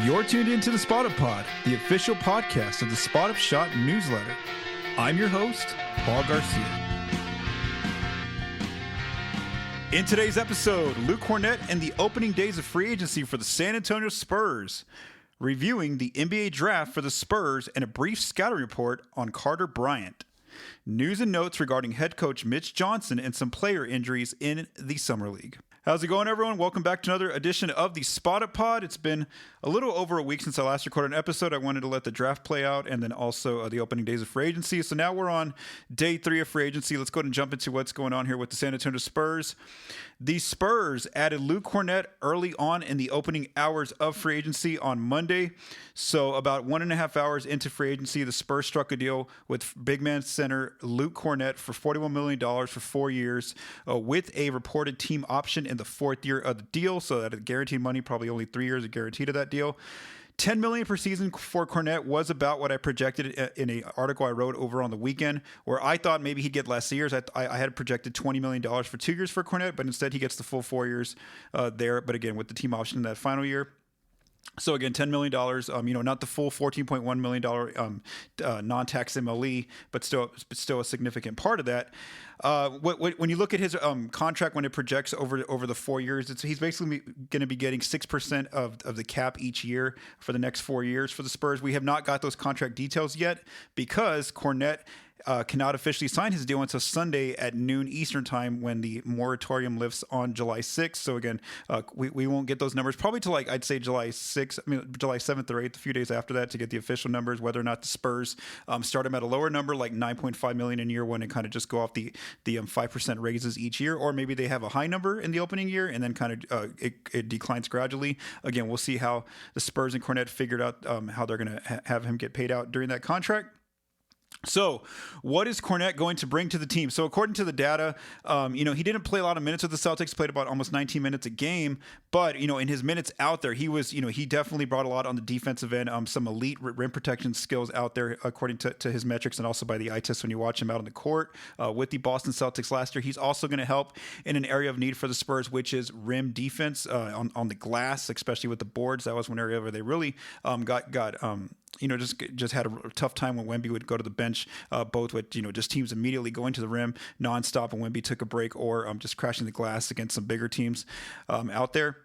You're tuned into the Spot Up Pod, the official podcast of the Spot Up Shot newsletter. I'm your host, Paul Garcia. In today's episode, Luke Kornet and the opening days of free agency for the San Antonio Spurs, reviewing the NBA draft for the Spurs and a brief scouting report on Carter Bryant, news and notes regarding head coach Mitch Johnson and some player injuries in the Summer League. How's it going, everyone? Welcome back to another edition of the Spot Up Pod. It's been a little over a week since I last recorded an episode. I wanted to let the draft play out and then also the opening days of free agency. So now we're on day 3 of free agency. Let's go ahead and jump into what's going on here with the San Antonio Spurs. The Spurs added Luke Kornet early on in the opening hours of free agency on Monday. So about 1.5 hours into free agency, the Spurs struck a deal with big man center Luke Kornet for $41 million for 4 years with a reported team option in the 4th year of the deal. So that guaranteed money, probably only 3 years of guaranteed of that deal. $10 million per season for Kornet was about what I projected in an article I wrote over on the weekend, where I thought maybe he'd get less years. I had projected $20 million for 2 years for Kornet, but instead he gets the full 4 years there. But again, with the team option in that final year. So again, $10 million, not the full $14.1 million non-tax MLE, but still a significant part of that. When you look at his contract, when it projects over the 4 years, he's basically going to be getting 6% of the cap each year for the next 4 years for the Spurs. We have not got those contract details yet because Kornet cannot officially sign his deal until Sunday at noon Eastern time when the moratorium lifts on July 6th. So again, we won't get those numbers probably till I'd say July 7th or 8th, a few days after that to get the official numbers, whether or not the Spurs start him at a lower number like $9.5 million in year one and kind of just go off the 5% raises each year, or maybe they have a high number in the opening year and then kind of it declines gradually. Again, we'll see how the Spurs and Kornet figured out how they're going to have him get paid out during that contract. So what is Kornet going to bring to the team? So according to the data, he didn't play a lot of minutes with the Celtics, played about almost 19 minutes a game. But, in his minutes out there, he was, he definitely brought a lot on the defensive end, some elite rim protection skills out there, according to his metrics and also by the eye test when you watch him out on the court with the Boston Celtics last year. He's also going to help in an area of need for the Spurs, which is rim defense on the glass, especially with the boards. That was one area where they really just had a tough time when Wemby would go to the bench, both with, just teams immediately going to the rim nonstop when Wemby took a break or just crashing the glass against some bigger teams out there.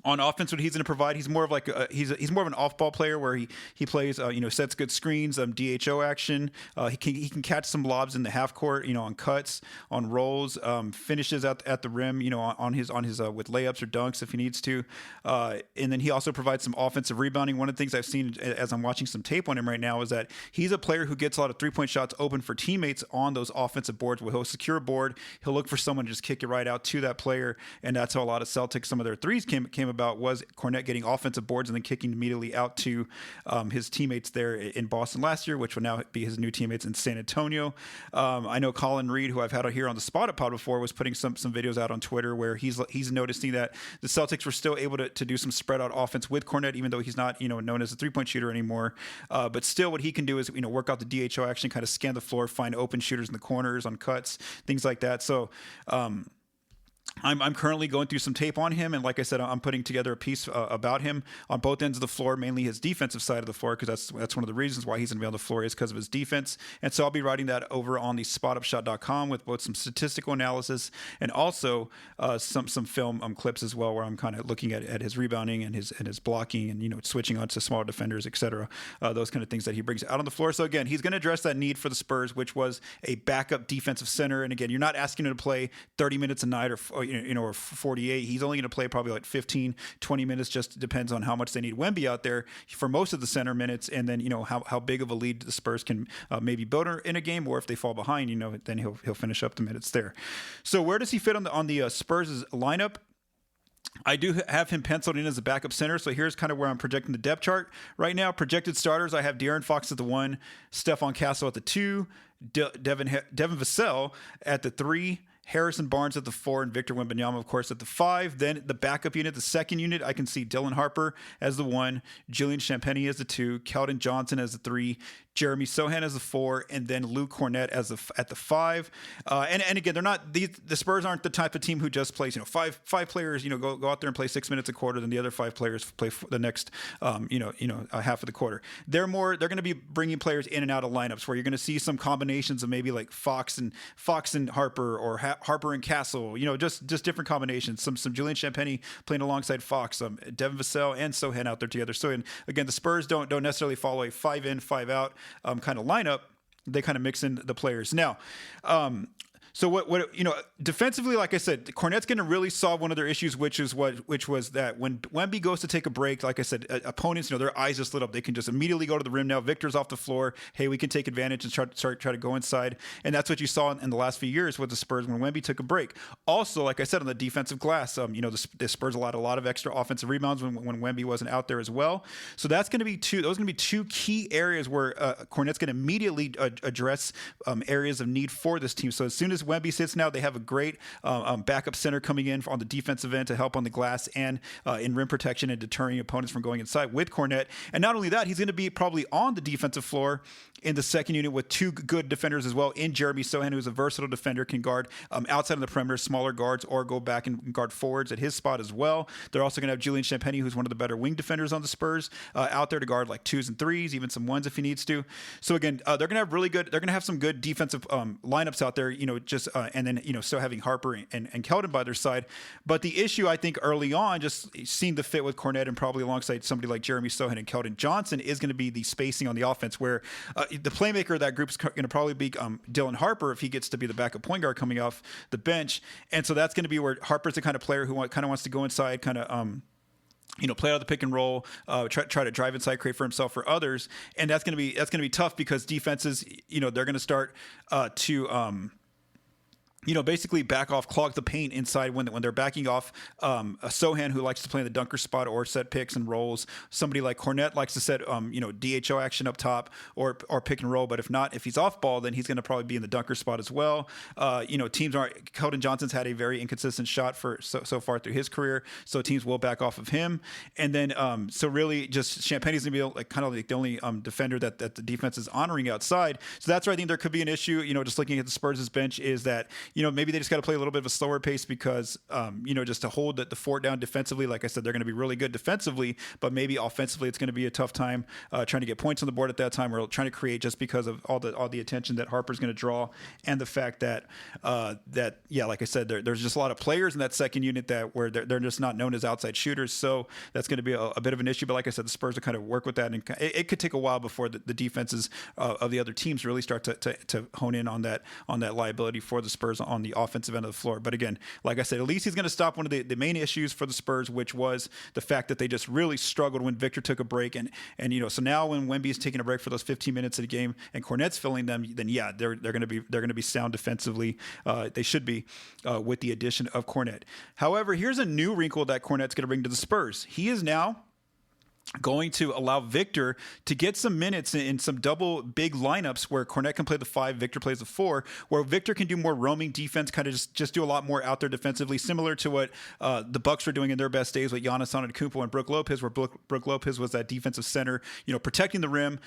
On offense, what he's going to provide, he's more of like he's more of an off-ball player where he plays, sets good screens, DHO action. He can catch some lobs in the half court, on cuts, on rolls, finishes at the rim, on his with layups or dunks if he needs to. And then he also provides some offensive rebounding. One of the things I've seen as I'm watching some tape on him right now is that he's a player who gets a lot of 3-point shots open for teammates on those offensive boards. Where he'll secure a board, he'll look for someone to just kick it right out to that player, and that's how a lot of Celtics, some of their threes came about, was Kornet getting offensive boards and then kicking immediately out to his teammates there in Boston last year, which will now be his new teammates in San Antonio. I know Colin Reed, who I've had here on the Spot Up Pod before, was putting some videos out on Twitter where he's noticing that the Celtics were still able to do some spread out offense with Kornet, even though he's not known as a 3-point shooter anymore. But still, what he can do is work out the DHO action, kind of scan the floor, find open shooters in the corners, on cuts, things like that. So I'm currently going through some tape on him, and like I said, I'm putting together a piece about him on both ends of the floor, mainly his defensive side of the floor, because that's one of the reasons why he's going to be on the floor is because of his defense. And so I'll be writing that over on the spotupshot.com with both some statistical analysis and also some film clips as well, where I'm kind of looking at his rebounding and his blocking and switching on to smaller defenders, etc. Those kind of things that he brings out on the floor. So again, he's going to address that need for the Spurs, which was a backup defensive center. And again, you're not asking him to play 30 minutes a night or 48. He's only going to play probably like 15, 20 minutes. Just depends on how much they need Wemby out there for most of the center minutes. And then, how big of a lead the Spurs can maybe build in a game, or if they fall behind, then he'll finish up the minutes there. So where does he fit on the Spurs' lineup? I do have him penciled in as a backup center, so here's kind of where I'm projecting the depth chart right now. Projected starters, I have De'Aaron Fox at the 1, Stephon Castle at the 2, Devin Vassell at the 3, Harrison Barnes at the 4, and Victor Wembanyama, of course, at the 5. Then the backup unit, the second unit, I can see Dylan Harper as the 1, Julian Champagnie as the 2, Keldon Johnson as the 3, Jeremy Sohan as the 4, and then Luke Kornet as at the 5. And again, they're not the Spurs aren't the type of team who just plays five players go out there and play 6 minutes a quarter, then the other 5 players play for the next half of the quarter. They're going to be bringing players in and out of lineups where you're going to see some combinations of maybe like Fox and Harper, or Harper and Castle, just different combinations. Some Julian Champagnie playing alongside Fox, Devin Vassell and Sohan out there together. So again, the Spurs don't necessarily follow a 5 in, 5 out kind of lineup. They kind of mix in the players. Now, so what defensively, like I said, Kornet's going to really solve one of their issues, which was that when Wemby goes to take a break, like I said, opponents, their eyes just lit up. They can just immediately go to the rim now. Victor's off the floor. Hey, we can take advantage and try to go inside. And that's what you saw in the last few years with the Spurs when Wemby took a break. Also, like I said, on the defensive glass, the Spurs allowed a lot of extra offensive rebounds when Wemby wasn't out there as well. So that's going to be two key areas where Kornet's going to immediately address areas of need for this team. So as soon as Wemby sits now, they have a great backup center coming in on the defensive end to help on the glass and in rim protection and deterring opponents from going inside with Kornet. And not only that, he's going to be probably on the defensive floor in the second unit with 2 good defenders as well in Jeremy Sohan, who's a versatile defender, can guard outside of the perimeter, smaller guards, or go back and guard forwards at his spot as well. They're also going to have Julian Champagnie, who's one of the better wing defenders on the Spurs, out there to guard like 2s and 3s, even some 1s if he needs to. So again, they're going to have they're going to have some good defensive lineups out there, and then, still having Harper and Keldon by their side. But the issue, I think, early on, just seeing the fit with Kornet and probably alongside somebody like Jeremy Sohan and Keldon Johnson, is going to be the spacing on the offense, where the playmaker of that group is going to probably be Dylan Harper if he gets to be the backup point guard coming off the bench. And so that's going to be where Harper's the kind of player who kind of wants to go inside, kind of play out of the pick and roll, try to drive inside, create for himself or others, and that's going to be tough because defenses, they're going to start to basically back off, clog the paint inside when they're backing off a Sohan who likes to play in the dunker spot or set picks and rolls. Somebody like Kornet likes to set DHO action up top or pick and roll. But if he's off ball, then he's going to probably be in the dunker spot as well. Teams aren't. Keldon Johnson's had a very inconsistent shot for so far through his career, so teams will back off of him. And then so really just Champagnie's going to be kind of like the only defender that the defense is honoring outside. So that's where I think there could be an issue. Just looking at the Spurs' bench is that maybe they just got to play a little bit of a slower pace because, just to hold the fort down defensively. Like I said, they're going to be really good defensively, but maybe offensively it's going to be a tough time trying to get points on the board at that time, or trying to create just because of all the attention that Harper's going to draw, and the fact that like I said, there's just a lot of players in that second unit where they're just not known as outside shooters. So that's going to be a bit of an issue. But like I said, the Spurs will kind of work with that, and it could take a while before the defenses of the other teams really start to hone in on that liability for the Spurs on the offensive end of the floor. But again, like I said, at least he's going to stop one of the main issues for the Spurs, which was the fact that they just really struggled when Victor took a break. And so now when Wemby's taking a break for those 15 minutes of the game and Kornet's filling them, then they're going to be sound defensively. They should be with the addition of Kornet. However, here's a new wrinkle that Kornet's going to bring to the Spurs. He is now going to allow Victor to get some minutes in some double big lineups where Kornet can play the 5, Victor plays the 4, where Victor can do more roaming defense, kind of just do a lot more out there defensively, similar to what the Bucks were doing in their best days with Giannis Antetokounmpo and Brook Lopez, where Brook Lopez was that defensive center, protecting the rim,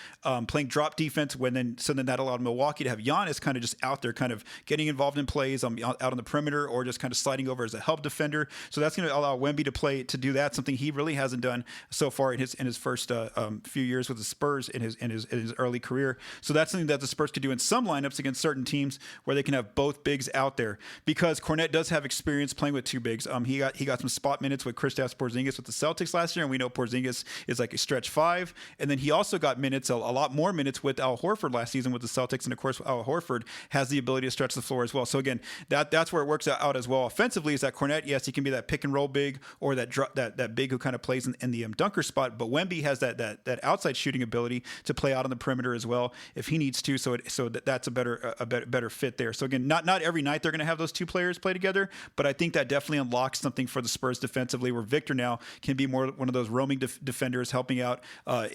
playing drop defense. So then that allowed Milwaukee to have Giannis kind of just out there, kind of getting involved in plays out on the perimeter, or just kind of sliding over as a help defender. So that's going to allow Wemby to do that, something he really hasn't done so far in his first few years with the Spurs in his early career. So that's something that the Spurs could do in some lineups against certain teams where they can have both bigs out there, because Kornet does have experience playing with 2 bigs. He got some spot minutes with Kristaps Porzingis with the Celtics last year, and we know Porzingis is like a stretch 5. And then he also got minutes, a lot more minutes with Al Horford last season with the Celtics, and of course Al Horford has the ability to stretch the floor as well. So again, that's where it works out as well offensively, is that Kornet, yes, he can be that pick and roll big, or that big who kind of plays in the dunker spot, but Wemby has that outside shooting ability to play out on the perimeter as well if he needs to. So that's a better fit there. So again, not every night they're going to have those 2 players play together, but I think that definitely unlocks something for the Spurs defensively, where Victor now can be more one of those roaming defenders, helping out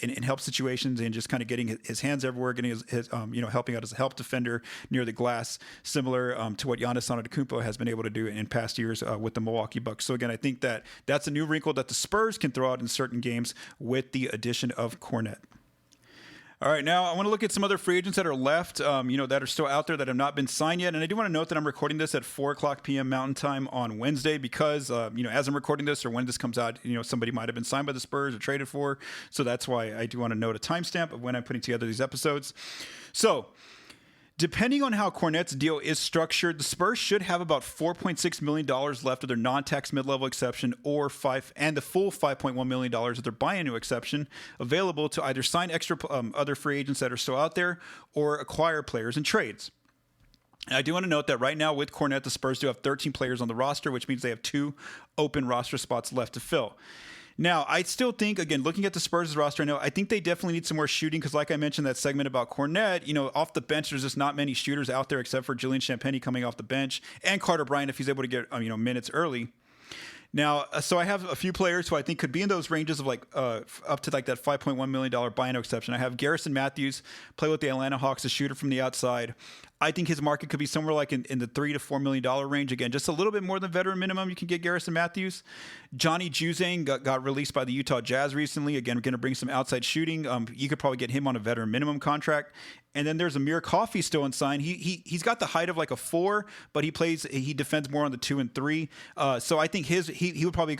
in help situations and just kind of getting his hands everywhere, getting his helping out as a help defender near the glass, similar to what Giannis Antetokounmpo has been able to do in past years with the Milwaukee Bucks. So again, I think that's a new wrinkle that the Spurs can throw out in certain games with the addition of Kornet. All right, now I want to look at some other free agents that are left, that are still out there that have not been signed yet. And I do want to note that I'm recording this at 4 o'clock p.m. Mountain Time on Wednesday because, as I'm recording this or when this comes out, somebody might have been signed by the Spurs or traded for. So that's why I do want to note a timestamp of when I'm putting together these episodes. So, depending on how Kornet's deal is structured, the Spurs should have about $4.6 million left of their non-tax mid-level exception and the full $5.1 million of their biannual exception available to either sign extra other free agents that are still out there or acquire players in trades. And I do want to note that right now with Kornet, the Spurs do have 13 players on the roster, which means they have 2 open roster spots left to fill. Now, I still think, again, looking at the Spurs' roster, I think they definitely need some more shooting because, like I mentioned, that segment about Kornet, off the bench, there's just not many shooters out there except for Julian Champagnie coming off the bench and Carter Bryant if he's able to get, minutes early. Now, so I have a few players who I think could be in those ranges of up to that $5.1 million biannual exception. I have Garrison Matthews, play with the Atlanta Hawks, a shooter from the outside. I think his market could be somewhere like in the $3 to $4 million range. Again, just a little bit more than veteran minimum. You can get Garrison Matthews. Johnny Juzang got released by the Utah Jazz recently. Again, we're going to bring some outside shooting. You could probably get him on a veteran minimum contract. And then there's Amir Coffey still unsigned. He's got the height of like a 4, but he defends more on the 2 and 3. So I think he would probably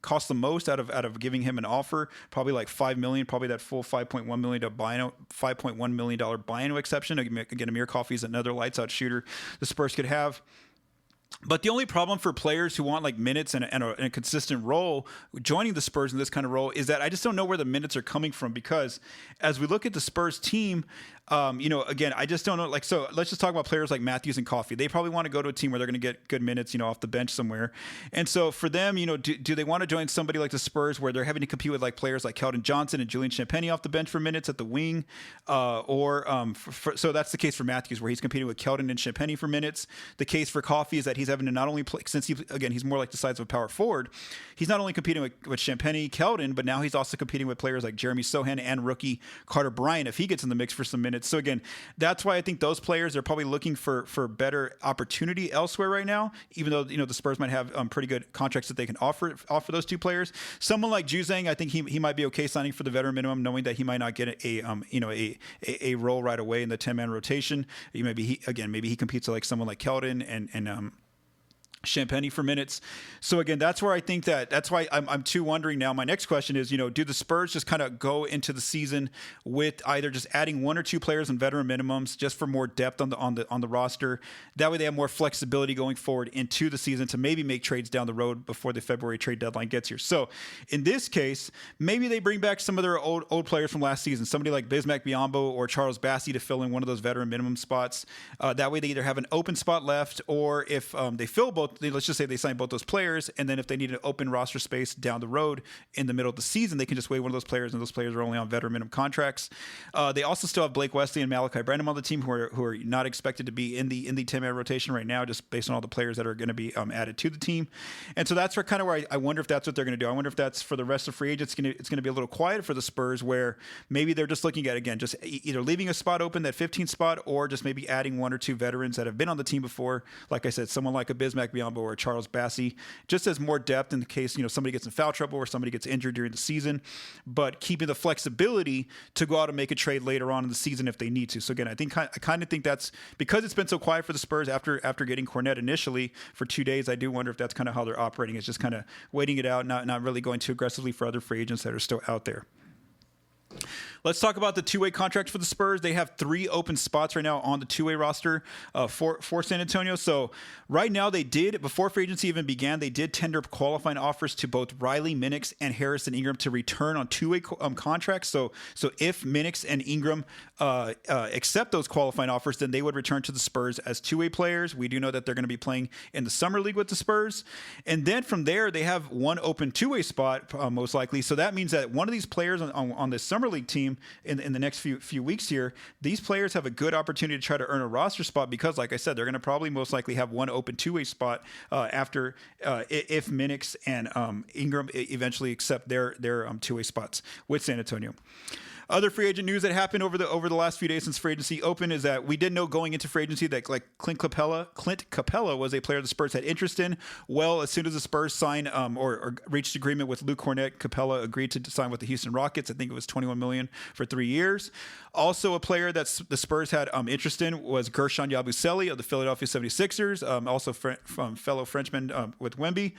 cost the most out of giving him an offer, probably like $5 million, probably that full $5.1 million biannual exception. Again, Amir Coffey is another lights out shooter the Spurs could have. But the only problem for players who want like minutes and a consistent role joining the Spurs in this kind of role is that I just don't know where the minutes are coming from because as we look at the Spurs team, again, I just don't know. So let's just talk about players like Matthews and Coffey. They probably want to go to a team where they're going to get good minutes, off the bench somewhere. And so for them, do they want to join somebody like the Spurs where they're having to compete with like players like Keldon Johnson and Julian Champagnie off the bench for minutes at the wing? So that's the case for Matthews where he's competing with Keldon and Champagnie for minutes. The case for Coffey is that he's having to not only play, since he's more like the size of a power forward, he's not only competing with Champagnie, Keldon, but now he's also competing with players like Jeremy Sohan and rookie Carter Bryant if he gets in the mix for some minutes. So again, that's why I think those players are probably looking for better opportunity elsewhere right now, even though the Spurs might have pretty good contracts that they can offer those two players. Someone like Juzang, I think he might be okay signing for the veteran minimum, knowing that he might not get a role right away in the 10-man rotation. Maybe he competes with like someone like Keldon and Champagnie for minutes. So again, that's why I'm too wondering now. My next question is, do the Spurs just kind of go into the season with either just adding 1 or 2 players on veteran minimums just for more depth on the roster? That way they have more flexibility going forward into the season to maybe make trades down the road before the February trade deadline gets here. So in this case, maybe they bring back some of their old players from last season, somebody like Bismack Biyombo or Charles Bassey to fill in one of those veteran minimum spots. That way they either have an open spot left, or if they fill both, let's just say they sign both those players, and then if they need an open roster space down the road in the middle of the season, they can just waive one of those players, and those players are only on veteran minimum contracts. They also still have Blake Wesley and Malachi Branham on the team who are not expected to be in the 10-man rotation right now, just based on all the players that are going to be added to the team. And so that's where I wonder if that's what they're going to do. I wonder if that's for the rest of free agents. It's going to be a little quiet for the Spurs, where maybe they're just looking at, again, just either leaving a spot open, that 15th spot, or just maybe adding 1 or 2 veterans that have been on the team before. Like I said, someone like a Bismack Biyombo or Charles Bassey, just as more depth in the case somebody gets in foul trouble or somebody gets injured during the season, but keeping the flexibility to go out and make a trade later on in the season if they need to. So again, I kind of think that's because it's been so quiet for the Spurs after getting Kornet initially for 2 days. I do wonder if that's kind of how they're operating. It's just kind of waiting it out, not really going too aggressively for other free agents that are still out there. Let's talk about the two-way contract for the Spurs. They have 3 open spots right now on the two-way roster for San Antonio. So right now before free agency even began, they did tender qualifying offers to both Riley, Minix, and Harrison Ingram to return on two-way contracts. So if Minix and Ingram accept those qualifying offers, then they would return to the Spurs as two-way players. We do know that they're going to be playing in the summer league with the Spurs. And then from there, they have 1 open two-way spot, most likely. So that means that one of these players on the summer league team in the next few weeks here, these players have a good opportunity to try to earn a roster spot because, like I said, they're going to probably most likely have 1 open two-way spot after if Minix and Ingram eventually accept their two-way spots with San Antonio. Other free agent news that happened over the last few days since free agency opened is that we did know going into free agency that like Clint Capella was a player the Spurs had interest in. Well, as soon as the Spurs signed or reached agreement with Luke Kornet, Capella agreed to sign with the Houston Rockets. I think it was $21 million for 3 years. Also, a player that the Spurs had interest in was Gershon Yabusele of the Philadelphia 76ers, also from fellow Frenchman with Wemby.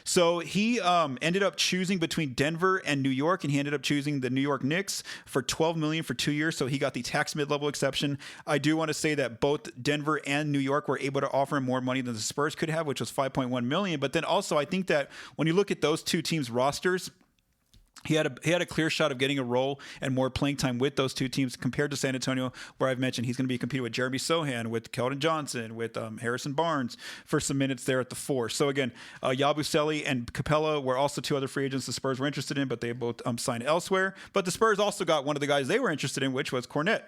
So he ended up choosing between Denver and New York, and he ended up choosing the New York Knicks for $12 million for 2 years. So he got the tax mid-level exception. I do want to say that both Denver and New York were able to offer him more money than the Spurs could have, which was $5.1 million. But then also, I think that when you look at those two teams' rosters, he had a clear shot of getting a role and more playing time with those two teams compared to San Antonio, where I've mentioned he's going to be competing with Jeremy Sohan, with Keldon Johnson, with Harrison Barnes for some minutes there at the 4. So again, Yabusele and Capella were also two other free agents the Spurs were interested in, but they both signed elsewhere. But the Spurs also got one of the guys they were interested in, which was Kornet.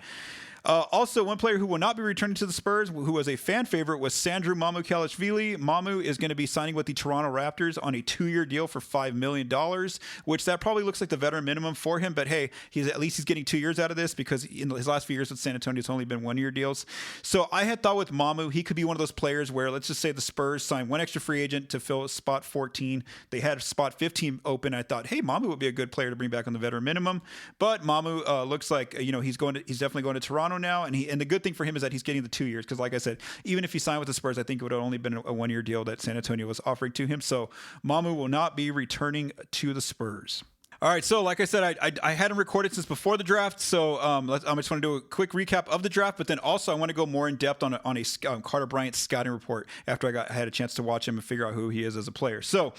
Also, one player who will not be returning to the Spurs, who was a fan favorite, was Sandro Mamukelashvili. Mamu is going to be signing with the Toronto Raptors on a 2-year deal for $5 million, which that probably looks like the veteran minimum for him. But hey, at least he's getting 2 years out of this, because in his last few years with San Antonio, it's only been 1-year deals. So I had thought with Mamu, he could be one of those players where, let's just say the Spurs signed one extra free agent to fill spot 14. They had spot 15 open. I thought, hey, Mamu would be a good player to bring back on the veteran minimum. But Mamu looks like he's definitely going to Toronto now, and the good thing for him is that he's getting the 2 years, because like I said, even if he signed with the Spurs, I think it would have only been a 1-year deal that San Antonio was offering to him. So Mamu will not be returning to the Spurs. All right, so like I said, I hadn't recorded since before the draft, so I just want to do a quick recap of the draft, but then also I want to go more in depth on a Carter Bryant scouting report after I had a chance to watch him and figure out who he is as a player. So,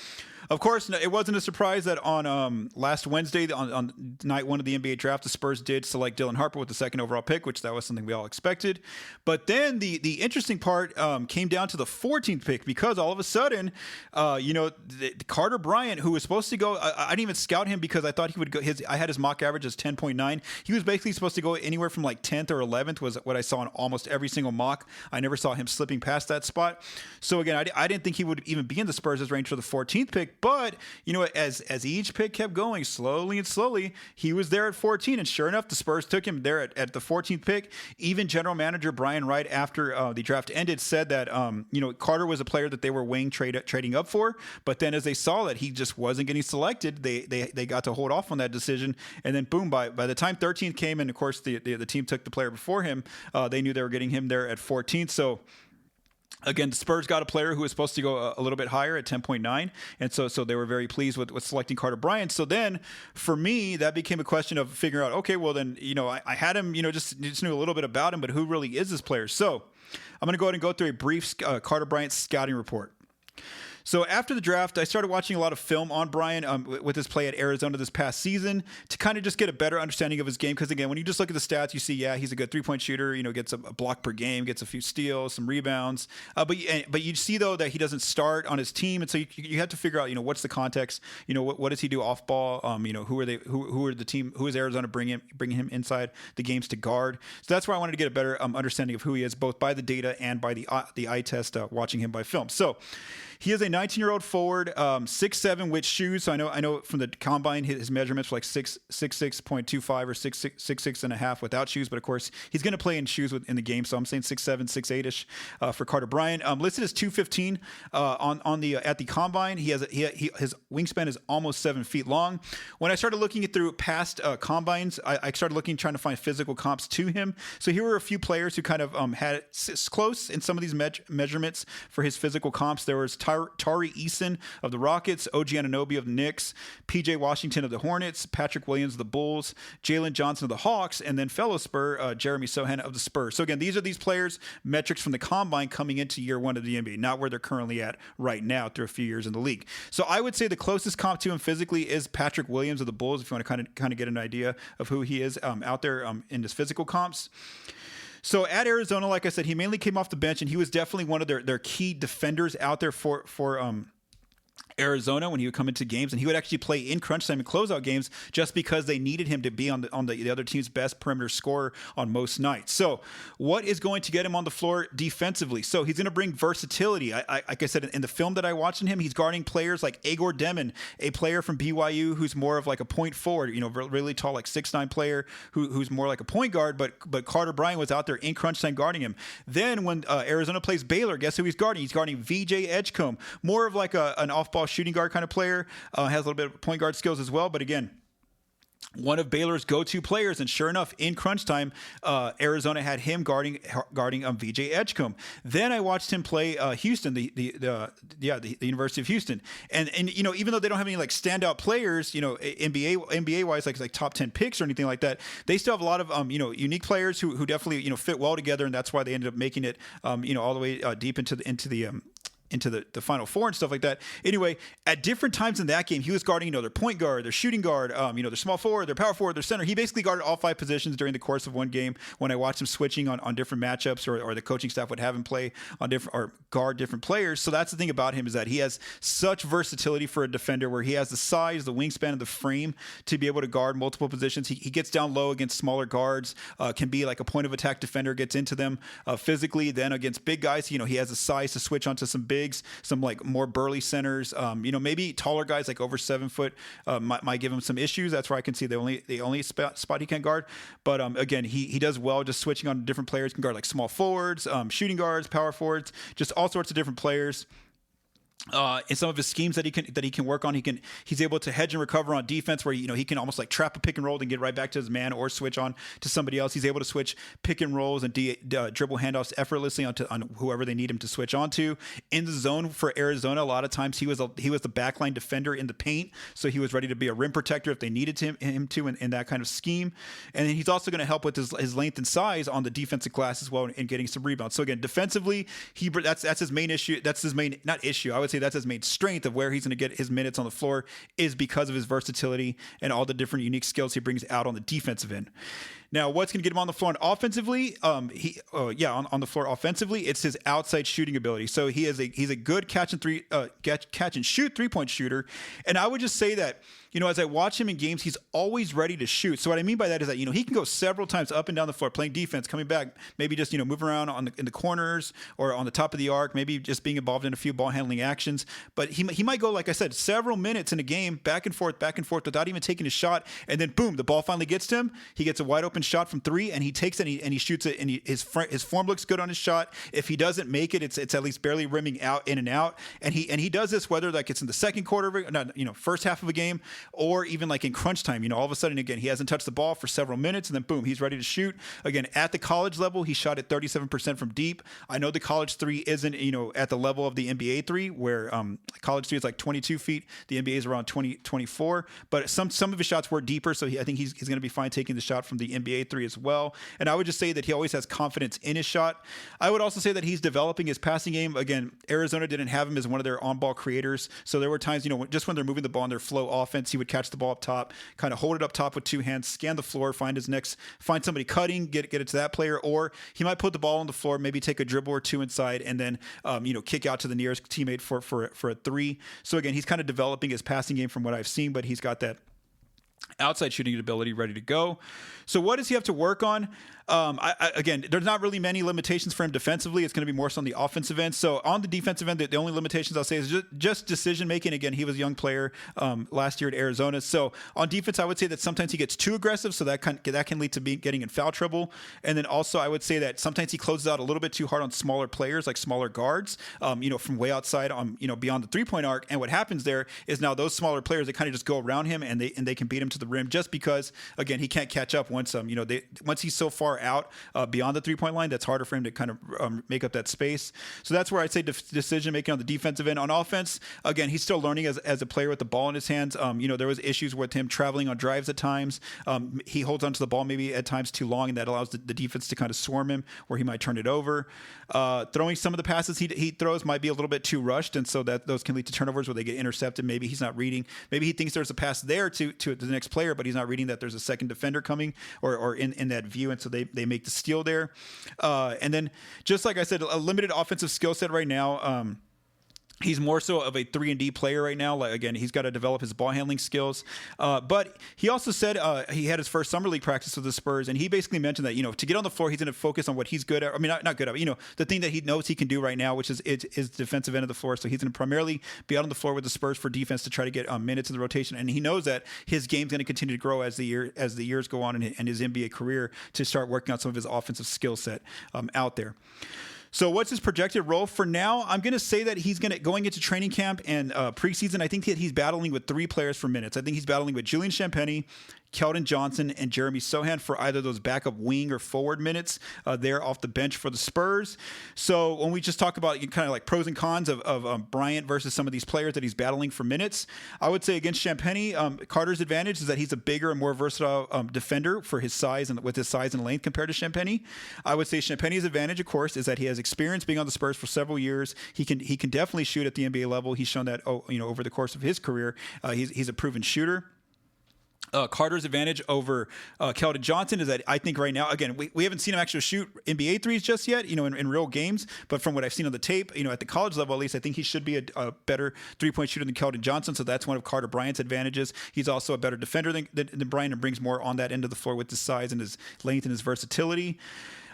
of course, it wasn't a surprise that on last Wednesday, on night 1 of the NBA draft, the Spurs did select Dylan Harper with the 2nd overall pick, which that was something we all expected. But then the interesting part came down to the 14th pick, because all of a sudden, Carter Bryant, who was supposed to go, I didn't even scout him because I thought he would go. I had his mock average as 10.9. He was basically supposed to go anywhere from like 10th or 11th was what I saw in almost every single mock. I never saw him slipping past that spot. So again, I didn't think he would even be in the Spurs' range for the 14th pick. But as each pick kept going slowly and slowly, he was there at 14, and sure enough, the Spurs took him there at the 14th pick. Even general manager Brian Wright, after the draft ended, said that Carter was a player that they were weighing trading up for. But then as they saw that he just wasn't getting selected, they got to hold off on that decision, and then boom, by the time 13th came, and of course the team took the player before him, they knew they were getting him there at 14th. So again, the Spurs got a player who was supposed to go a little bit higher at 10.9, and so they were very pleased with selecting Carter Bryant. So then, for me, that became a question of figuring out, okay, well then, I had him, just knew a little bit about him, but who really is this player? So I'm going to go ahead and go through a brief Carter Bryant scouting report. So after the draft, I started watching a lot of film on Bryant with his play at Arizona this past season to kind of just get a better understanding of his game. Because again, when you just look at the stats, you see, yeah, he's a good 3-point shooter. Gets a block per game, gets a few steals, some rebounds. But you see though that he doesn't start on his team, and so you have to figure out, what's the context. What does he do off ball? Who are the team? Who is Arizona bringing him inside the games to guard? So that's where I wanted to get a better understanding of who he is, both by the data and by the eye test, watching him by film. So he is a 19-year-old forward, 6'7" with shoes. So I know from the combine his measurements were like 6'6.25 or 6'6 and a half without shoes. But of course he's going to play in shoes in the game. So I'm saying 6'7", 6'8" for Carter Bryant. Listed as 215 at the combine. His wingspan is almost 7 feet long. When I started looking through past combines, I started trying to find physical comps to him. So here were a few players who kind of had close in some of these measurements for his physical comps. There was Tari Eason of the Rockets, OG Anunoby of the Knicks, PJ Washington of the Hornets, Patrick Williams of the Bulls, Jalen Johnson of the Hawks, and then fellow Spur Jeremy Sohan of the Spurs. So again, these are these players' metrics from the combine coming into year 1 of the NBA, not where they're currently at right now through a few years in the league. So I would say the closest comp to him physically is Patrick Williams of the Bulls, if you want to kind of get an idea of who he is out there in his physical comps. So at Arizona, like I said, he mainly came off the bench, and he was definitely one of their key defenders out there for Arizona when he would come into games, and he would actually play in crunch time and closeout games just because they needed him to be on the other team's best perimeter scorer on most nights. So what is going to get him on the floor defensively? So he's going to bring versatility. Like I said, in the film that I watched in him, he's guarding players like Agor Demon, a player from BYU who's more of like a point forward, really tall, like 6'9" player who's more like a point guard, but Carter Bryant was out there in crunch time guarding him. Then when Arizona plays Baylor, guess who he's guarding? He's guarding VJ Edgecombe, more of like an off-ball shooting guard kind of player, has a little bit of point guard skills as well. But again, one of Baylor's go-to players, and sure enough, in crunch time, Arizona had him guarding VJ Edgecombe. Then I watched him play Houston, the University of Houston, and even though they don't have any like standout players, NBA wise, like top 10 picks or anything like that, they still have a lot of unique players who definitely fit well together, and that's why they ended up making it all the way deep into the Final Four and stuff like that. Anyway, at different times in that game, he was guarding, their point guard, their shooting guard, their small forward, their power forward, their center. He basically guarded all 5 positions during the course of one game when I watched him switching on different matchups, or the coaching staff would have him play on different or guard different players. So that's the thing about him, is that he has such versatility for a defender, where he has the size, the wingspan, and the frame to be able to guard multiple positions. He gets down low against smaller guards, can be like a point of attack defender, gets into them physically. Then against big guys, he has the size to switch onto some bigs, some like more burly centers, maybe taller guys like over 7 foot might give him some issues. That's where I can see the only spot he can't guard. But again, he does well just switching on different players. Can guard like small forwards, shooting guards, power forwards, just all sorts of different players. In some of his schemes that he can work on, he's able to hedge and recover on defense, where he can almost like trap a pick and roll and get right back to his man, or switch on to somebody else. He's able to switch pick and rolls and dribble handoffs effortlessly on whoever they need him to switch onto. In the zone for Arizona, a lot of times he was the backline defender in the paint, so he was ready to be a rim protector if they needed him to in that kind of scheme. And then he's also going to help with his length and size on the defensive glass as well, in getting some rebounds. So again, defensively, that's his main issue. That's his main, not issue, I would say that's his main strength of where he's going to get his minutes on the floor, is because of his versatility and all the different unique skills he brings out on the defensive end. Now, what's going to get him on the floor? And offensively, on the floor offensively, it's his outside shooting ability. So he's a good catch and shoot 3-point shooter. And I would just say that, as I watch him in games, he's always ready to shoot. So what I mean by that is that, he can go several times up and down the floor playing defense, coming back, maybe just, moving around in the corners or on the top of the arc, maybe just being involved in a few ball handling actions. But he might go, like I said, several minutes in a game, back and forth without even taking a shot. And then boom, the ball finally gets to him. He gets a wide open shot from 3, and he takes it and he shoots it, and his form looks good on his shot. If he doesn't make it, it's at least barely rimming out, in and out. And he does this whether like it's in the second quarter, first half of a game, or even like in crunch time. All of a sudden, again, he hasn't touched the ball for several minutes, and then boom, he's ready to shoot. Again, at the college level, he shot at 37% from deep. I know the college 3 isn't at the level of the NBA 3, where college 3 is like 22 feet. The NBA is around 24, but some of his shots were deeper, so I think he's going to be fine taking the shot from the NBA 3 as well. And I would just say that he always has confidence in his shot. I would also say that he's developing his passing game. Again, Arizona didn't have him as one of their on-ball creators, so there were times, just when they're moving the ball in their flow offense, he would catch the ball up top, kind of hold it up top with 2 hands, scan the floor, find somebody cutting, get it to that player, or he might put the ball on the floor, maybe take a dribble or 2 inside, and then kick out to the nearest teammate for a 3. So again, he's kind of developing his passing game from what I've seen, but he's got that outside shooting ability ready to go. So what does he have to work on? Again, there's not really many limitations for him defensively. It's going to be more so on the offensive end. So on the defensive end, the only limitations I'll say is just decision making. Again, he was a young player last year at Arizona. So on defense, I would say that sometimes he gets too aggressive, so that can lead to getting in foul trouble. And then also I would say that sometimes he closes out a little bit too hard on smaller players, like smaller guards, from way outside beyond the 3-point arc. And what happens there is now those smaller players, they kind of just go around him, and they can beat him to the rim, just because again, he can't catch up once he's so far out beyond the 3-point line. That's harder for him to kind of make up that space. So that's where I'd say decision making on the defensive end. On offense, again, he's still learning as a player with the ball in his hands. There was issues with him traveling on drives at times. He holds onto the ball maybe at times too long, and that allows the defense to kind of swarm him, where he might turn it over. Throwing some of the passes he throws might be a little bit too rushed, and so that those can lead to turnovers where they get intercepted. Maybe he's not reading. Maybe he thinks there's a pass there to the next player, but he's not reading that there's a second defender coming or in that view, and so they make the steal there. And then, just like I said, a limited offensive skill set right now. He's more so of a 3-and-D player right now. Like, again, he's got to develop his ball handling skills. But he also said he had his first summer league practice with the Spurs, and he basically mentioned that, to get on the floor, he's going to focus on what he's good at. I mean, not good at, but, the thing that he knows he can do right now, which is defensive end of the floor. So he's going to primarily be out on the floor with the Spurs for defense to try to get minutes in the rotation. And he knows that his game's going to continue to grow as the years go on in his NBA career to start working on some of his offensive skill set out there. So what's his projected role for now? I'm going to say that he's going into training camp and preseason. I think that he's battling with 3 players for minutes. I think he's battling with Julian Champagnie, Keldon Johnson, and Jeremy Sohan for either those backup wing or forward minutes there off the bench for the Spurs. So when we just talk about kind of like pros and cons of Bryant versus some of these players that he's battling for minutes, I would say against Champagnie, Carter's advantage is that he's a bigger and more versatile defender for his size and with his size and length compared to Champagnie. I would say Champagnie's advantage, of course, is that he has experience being on the Spurs for several years. He can definitely shoot at the NBA level. He's shown that over the course of his career. He's a proven shooter. Carter's advantage over Keldon Johnson is that I think right now, again, we haven't seen him actually shoot NBA threes just yet, in real games. But from what I've seen on the tape, at the college level at least, I think he should be a better three-point shooter than Keldon Johnson. So that's one of Carter Bryant's advantages. He's also a better defender than Bryant and brings more on that end of the floor with his size and his length and his versatility.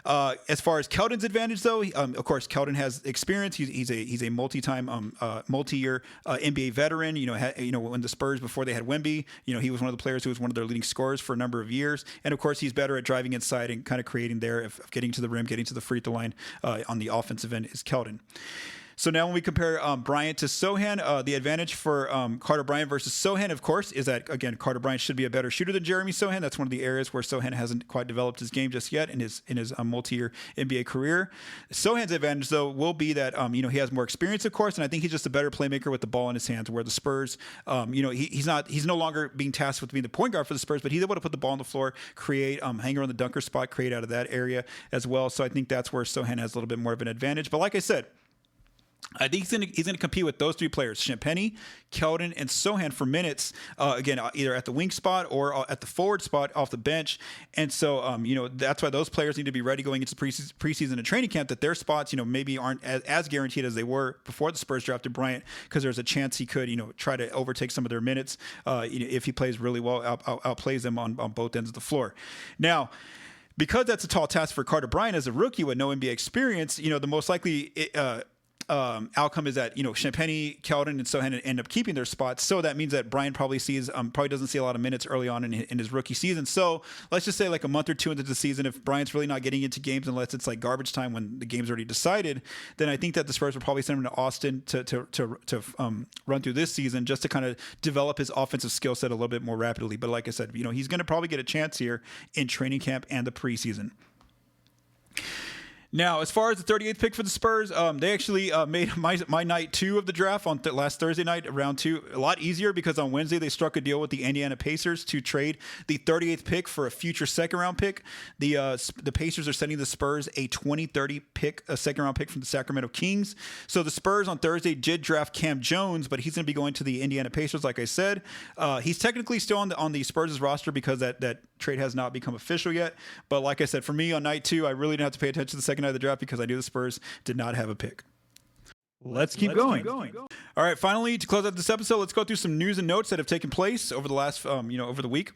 As far as Keldon's advantage, though, of course, Keldon has experience. He's a multi-year NBA veteran. When the Spurs, before they had Wemby, he was one of the players who was one of their leading scorers for a number of years. And of course, he's better at driving inside and kind of creating there, of getting to the rim, getting to the free throw line on the offensive end is Keldon. So now when we compare Bryant to Sohan, the advantage for Carter Bryant versus Sohan, of course, is that, again, Carter Bryant should be a better shooter than Jeremy Sohan. That's one of the areas where Sohan hasn't quite developed his game just yet in his multi-year NBA career. Sohan's advantage, though, will be that, he has more experience, of course, and I think he's just a better playmaker with the ball in his hands, where the Spurs, he's no longer being tasked with being the point guard for the Spurs, but he's able to put the ball on the floor, create, hang around the dunker spot, create out of that area as well. So I think that's where Sohan has a little bit more of an advantage. But like I said, I think he's going to compete with those 3 players, Champagnie, Keldon, and Sohan for minutes, again, either at the wing spot or at the forward spot off the bench. And so, that's why those players need to be ready going into preseason and training camp, that their spots, maybe aren't as guaranteed as they were before the Spurs drafted Bryant, because there's a chance he could, try to overtake some of their minutes if he plays really well, outplays them on both ends of the floor. Now, because that's a tall task for Carter Bryant as a rookie with no NBA experience, the most likely outcome is that Champagnie, Keldon, and Sohan end up keeping their spots. So that means that Bryant probably doesn't see a lot of minutes early on in his rookie season. So let's just say like a month or 2 into the season, if Bryant's really not getting into games unless it's like garbage time when the game's already decided, then I think that the Spurs will probably send him to Austin to run through this season just to kind of develop his offensive skill set a little bit more rapidly. But like I said, he's going to probably get a chance here in training camp and the preseason. Now, as far as the 38th pick for the Spurs, they actually made my night 2 of the draft on last Thursday night, round 2, a lot easier, because on Wednesday they struck a deal with the Indiana Pacers to trade the 38th pick for a future second-round pick. The Pacers are sending the Spurs a 2030 pick, a second-round pick from the Sacramento Kings. So the Spurs on Thursday did draft Cam Jones, but he's going to be going to the Indiana Pacers, like I said. He's technically still on the Spurs' roster because that trade has not become official yet. But like I said, for me on night 2, I really didn't have to pay attention to the second night of the draft because I knew the Spurs did not have a pick. Let's keep going. All right, finally, to close out this episode, let's go through some news and notes that have taken place over the last, over the week.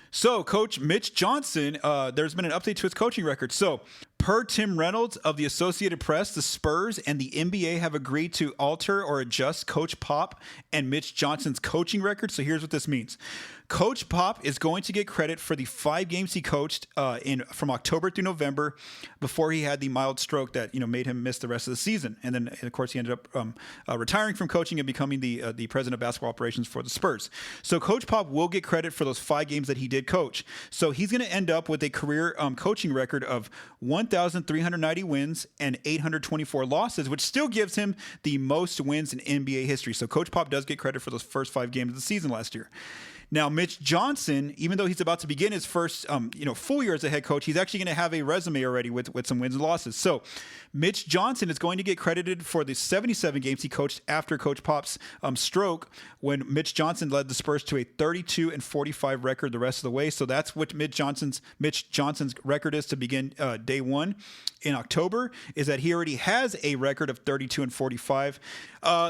So, Coach Mitch Johnson, there's been an update to his coaching record. So, per Tim Reynolds of the Associated Press, the Spurs and the NBA have agreed to alter or adjust Coach Pop and Mitch Johnson's coaching record. So, here's what this means. Coach Pop is going to get credit for the 5 games he coached from October through November before he had the mild stroke that made him miss the rest of the season. And then, of course, he ended up retiring from coaching and becoming the president of basketball operations for the Spurs. So Coach Pop will get credit for those 5 games that he did coach. So he's going to end up with a career coaching record of 1,390 wins and 824 losses, which still gives him the most wins in NBA history. So Coach Pop does get credit for those first 5 games of the season last year. Now, Mitch Johnson, even though he's about to begin his first, full year as a head coach, he's actually going to have a resume already with some wins and losses. So, Mitch Johnson is going to get credited for the 77 games he coached after Coach Pop's stroke, when Mitch Johnson led the Spurs to a 32-45 record the rest of the way. So that's what Mitch Johnson's record is to begin day 1 won in October is that he already has a record of 32-45.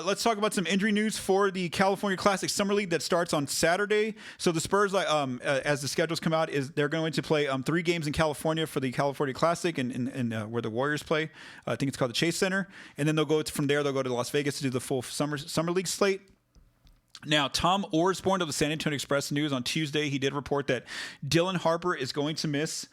Let's talk about some injury news for the California Classic Summer League that starts on Saturday. So the Spurs, as the schedules come out, they're going to play 3 games in California for the California Classic and where the Warriors play. I think it's called the Chase Center. And then they'll go to Las Vegas to do the full Summer League slate. Now, Tom Orsborn of the San Antonio Express News on Tuesday, he did report that Dylan Harper is going to miss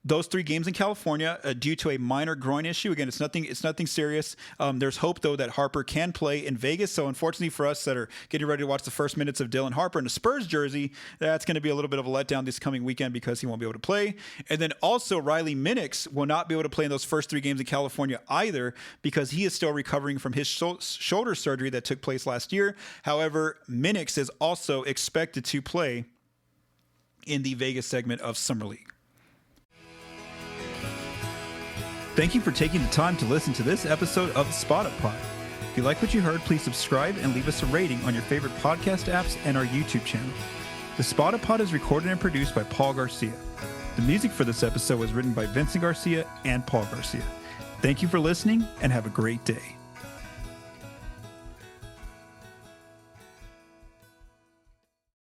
those 3 games in California due to a minor groin issue. Again, it's nothing serious. There's hope, though, that Harper can play in Vegas. So, unfortunately for us that are getting ready to watch the first minutes of Dylan Harper in a Spurs jersey, that's going to be a little bit of a letdown this coming weekend because he won't be able to play. And then also, Riley Minix will not be able to play in those first 3 games in California either because he is still recovering from his shoulder surgery that took place last year. However, Minix is also expected to play in the Vegas segment of Summer League. Thank you for taking the time to listen to this episode of the Spotted Pod. If you like what you heard, please subscribe and leave us a rating on your favorite podcast apps and our YouTube channel. The Spotted Pod is recorded and produced by Paul Garcia. The music for this episode was written by Vincent Garcia and Paul Garcia. Thank you for listening and have a great day.